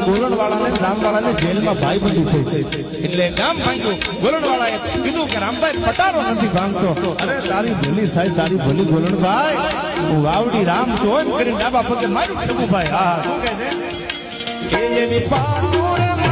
ગોલણવાળાને રામવાળાને જેલમાં ભાઈબંધી થઈ એટલે ગામ ભાંગ્યું. ગોલણવાળાએ કીધું કે રામભાઈ પટારો નથી ભાંગતો. અરે તારી ભલી થાય, તારી ભલી ગોલણભાઈ, હું વાવડી રામ છું એમ કરીને ડાબા પગે માર્યું પ્રભુભાઈ. હા શું કહે છે? એની પાટું